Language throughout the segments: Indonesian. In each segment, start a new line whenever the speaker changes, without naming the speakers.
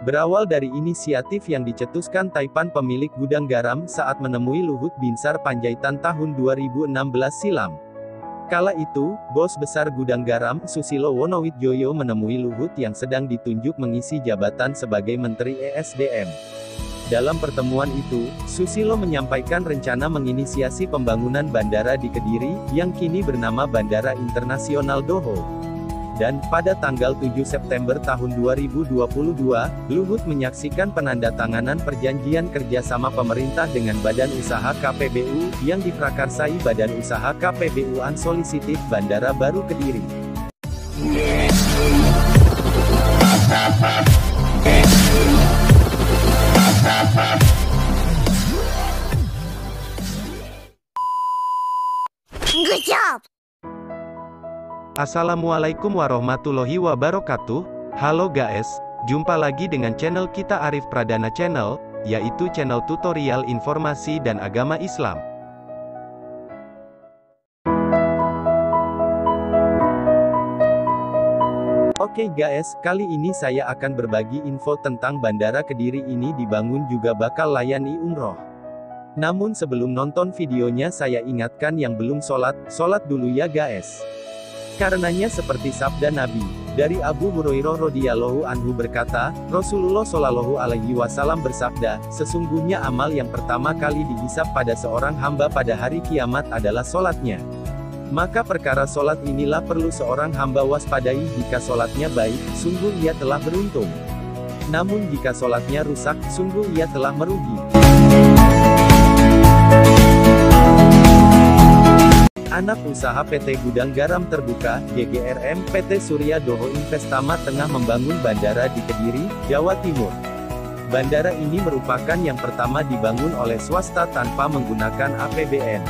Berawal dari inisiatif yang dicetuskan Taipan pemilik gudang garam saat menemui Luhut Binsar Panjaitan tahun 2016 silam. Kala itu, bos besar gudang garam, Susilo Wonowidjoyo menemui Luhut yang sedang ditunjuk mengisi jabatan sebagai Menteri ESDM. Dalam pertemuan itu, Susilo menyampaikan rencana menginisiasi pembangunan bandara di Kediri, yang kini bernama Bandara Internasional Doho. Dan, pada tanggal 7 September tahun 2022, Luhut menyaksikan penandatanganan perjanjian kerjasama pemerintah dengan Badan Usaha KPBU, yang diprakarsai Badan Usaha KPBU Unsolicited Bandara Baru Kediri.
Good job!
Assalamualaikum warahmatullahi wabarakatuh. Halo guys, jumpa lagi dengan channel kita Arif Pradana Channel, yaitu channel tutorial informasi dan agama Islam. Oke guys, kali ini saya akan berbagi info tentang Bandara Kediri ini dibangun juga bakal layani umroh. Namun sebelum nonton videonya saya ingatkan yang belum sholat dulu ya guys. Karenanya seperti sabda Nabi, dari Abu Hurairah radhiyallahu anhu berkata, Rasulullah shallallahu alaihi wasallam bersabda, sesungguhnya amal yang pertama kali dihisab pada seorang hamba pada hari kiamat adalah sholatnya. Maka perkara sholat inilah perlu seorang hamba waspadai. Jika sholatnya baik, sungguh ia telah beruntung. Namun jika sholatnya rusak, sungguh ia telah merugi. Anak usaha PT Gudang Garam Terbuka, GGRM, PT Surya Doho Investama tengah membangun bandara di Kediri, Jawa Timur. Bandara ini merupakan yang pertama dibangun oleh swasta tanpa menggunakan APBN.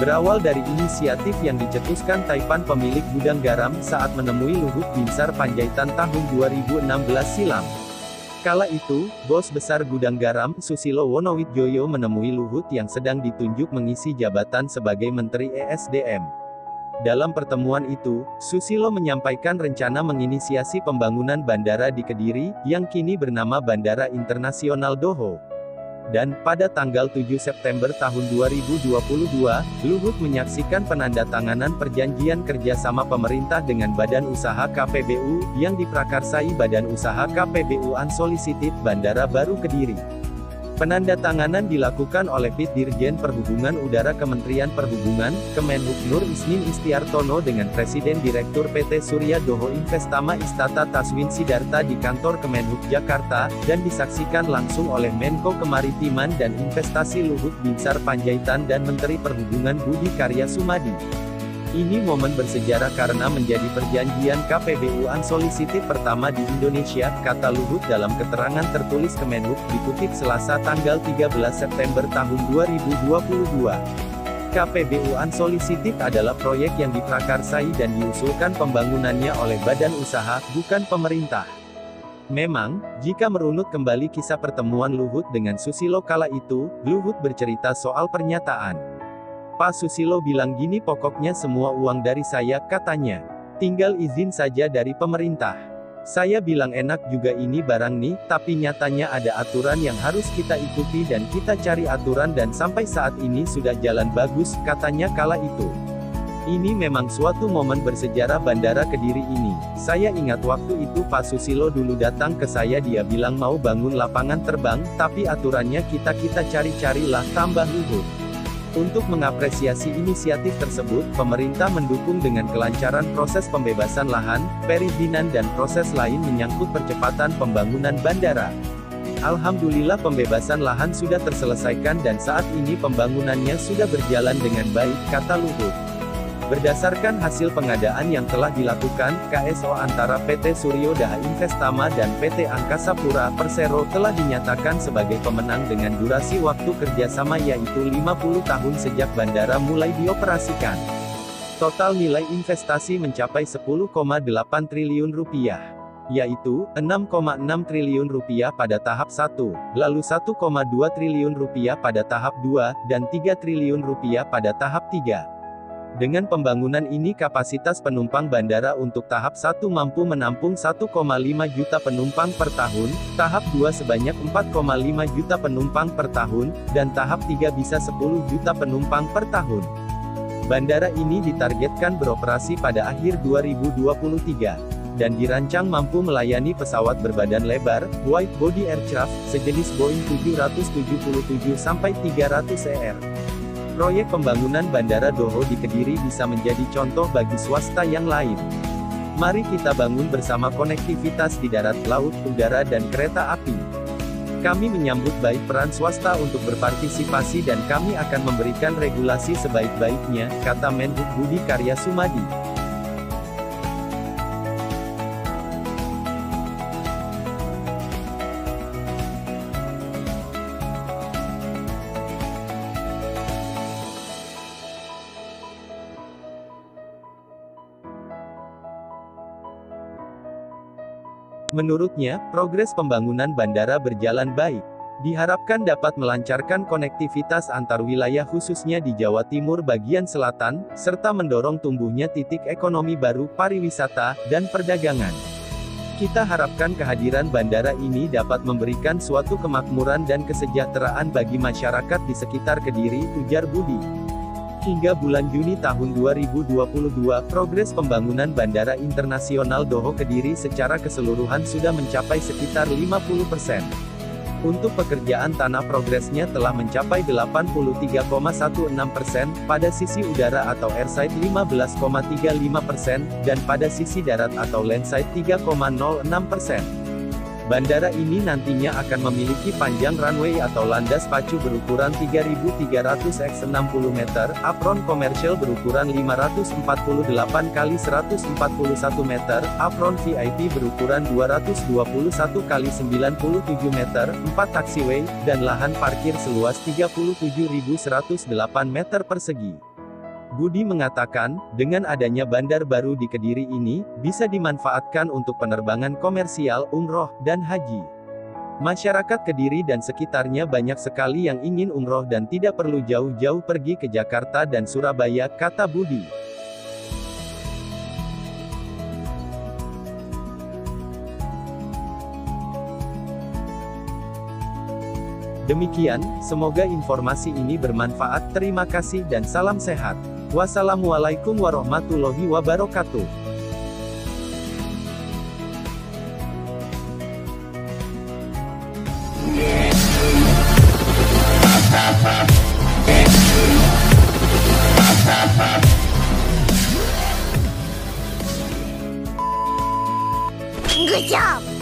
Berawal dari inisiatif yang dicetuskan Taipan pemilik gudang garam saat menemui Luhut Binsar Panjaitan tahun 2016 silam. Kala itu, bos besar gudang garam, Susilo Wonowidjoyo menemui Luhut yang sedang ditunjuk mengisi jabatan sebagai Menteri ESDM. Dalam pertemuan itu, Susilo menyampaikan rencana menginisiasi pembangunan bandara di Kediri, yang kini bernama Bandara Internasional Doho. Dan, pada tanggal 7 September tahun 2022, Luhut menyaksikan penandatanganan perjanjian kerjasama pemerintah dengan Badan Usaha KPBU, yang diprakarsai Badan Usaha KPBU Unsolicited Bandara Baru Kediri. Penandatanganan dilakukan oleh Pit Dirjen Perhubungan Udara Kementerian Perhubungan, Kemenhub Nur Isnin Istiartono dengan Presiden Direktur PT Surya Doho Investama Istata Taswin Sidarta di kantor Kemenhub Jakarta, dan disaksikan langsung oleh Menko Kemaritiman dan Investasi Luhut Binsar Panjaitan dan Menteri Perhubungan Budi Karya Sumadi. Ini momen bersejarah karena menjadi perjanjian KPBU Unsolicited pertama di Indonesia, kata Luhut dalam keterangan tertulis Kemenhub, dikutip Selasa tanggal 13 September tahun 2022. KPBU Unsolicited adalah proyek yang diprakarsai dan diusulkan pembangunannya oleh badan usaha, bukan pemerintah. Memang, jika merunut kembali kisah pertemuan Luhut dengan Susilo kala itu, Luhut bercerita soal pernyataan. Pak Susilo bilang gini, pokoknya semua uang dari saya, katanya. Tinggal izin saja dari pemerintah. Saya bilang enak juga ini barang nih, tapi nyatanya ada aturan yang harus kita ikuti dan kita cari aturan dan sampai saat ini sudah jalan bagus, katanya kala itu. Ini memang suatu momen bersejarah Bandara Kediri ini. Saya ingat waktu itu Pak Susilo dulu datang ke saya, dia bilang mau bangun lapangan terbang, tapi aturannya kita cari-carilah, tambah Luhut. Untuk mengapresiasi inisiatif tersebut, pemerintah mendukung dengan kelancaran proses pembebasan lahan, perizinan dan proses lain menyangkut percepatan pembangunan bandara. Alhamdulillah pembebasan lahan sudah terselesaikan dan saat ini pembangunannya sudah berjalan dengan baik, kata Luhut. Berdasarkan hasil pengadaan yang telah dilakukan, KSO antara PT Suryo Daha Investama dan PT Angkasa Pura Persero telah dinyatakan sebagai pemenang dengan durasi waktu kerjasama yaitu 50 tahun sejak bandara mulai dioperasikan. Total nilai investasi mencapai 10,8 triliun rupiah. Yaitu, 6,6 triliun rupiah pada tahap 1, lalu 1,2 triliun rupiah pada tahap 2, dan 3 triliun rupiah pada tahap 3. Dengan pembangunan ini kapasitas penumpang bandara untuk tahap 1 mampu menampung 1,5 juta penumpang per tahun, tahap 2 sebanyak 4,5 juta penumpang per tahun, dan tahap 3 bisa 10 juta penumpang per tahun. Bandara ini ditargetkan beroperasi pada akhir 2023, dan dirancang mampu melayani pesawat berbadan lebar, wide body aircraft, sejenis Boeing 777-300ER. Proyek pembangunan Bandara Doho di Kediri bisa menjadi contoh bagi swasta yang lain. Mari kita bangun bersama konektivitas di darat, laut, udara dan kereta api. Kami menyambut baik peran swasta untuk berpartisipasi dan kami akan memberikan regulasi sebaik-baiknya, kata Menhub Budi Karya Sumadi. Menurutnya, progres pembangunan bandara berjalan baik. Diharapkan dapat melancarkan konektivitas antar wilayah khususnya di Jawa Timur bagian selatan, serta mendorong tumbuhnya titik ekonomi baru, pariwisata, dan perdagangan. Kita harapkan kehadiran bandara ini dapat memberikan suatu kemakmuran dan kesejahteraan bagi masyarakat di sekitar Kediri, ujar Budi. Hingga bulan Juni tahun 2022, progres pembangunan Bandara Internasional Doho Kediri secara keseluruhan sudah mencapai sekitar 50%. Untuk pekerjaan tanah progresnya telah mencapai 83,16%, pada sisi udara atau airside 15,35%, dan pada sisi darat atau landside 3,06%. Bandara ini nantinya akan memiliki panjang runway atau landas pacu berukuran 3.300 x 60 meter, apron komersial berukuran 548 x 141 meter, apron VIP berukuran 221 x 97 meter, 4 taxiway, dan lahan parkir seluas 37.108 meter persegi. Budi mengatakan, dengan adanya bandar baru di Kediri ini, bisa dimanfaatkan untuk penerbangan komersial, umroh, dan haji. Masyarakat Kediri dan sekitarnya banyak sekali yang ingin umroh dan tidak perlu jauh-jauh pergi ke Jakarta dan Surabaya, kata Budi. Demikian, semoga informasi ini bermanfaat. Terima kasih dan salam sehat. Wassalamualaikum warahmatullahi wabarakatuh.
Good job!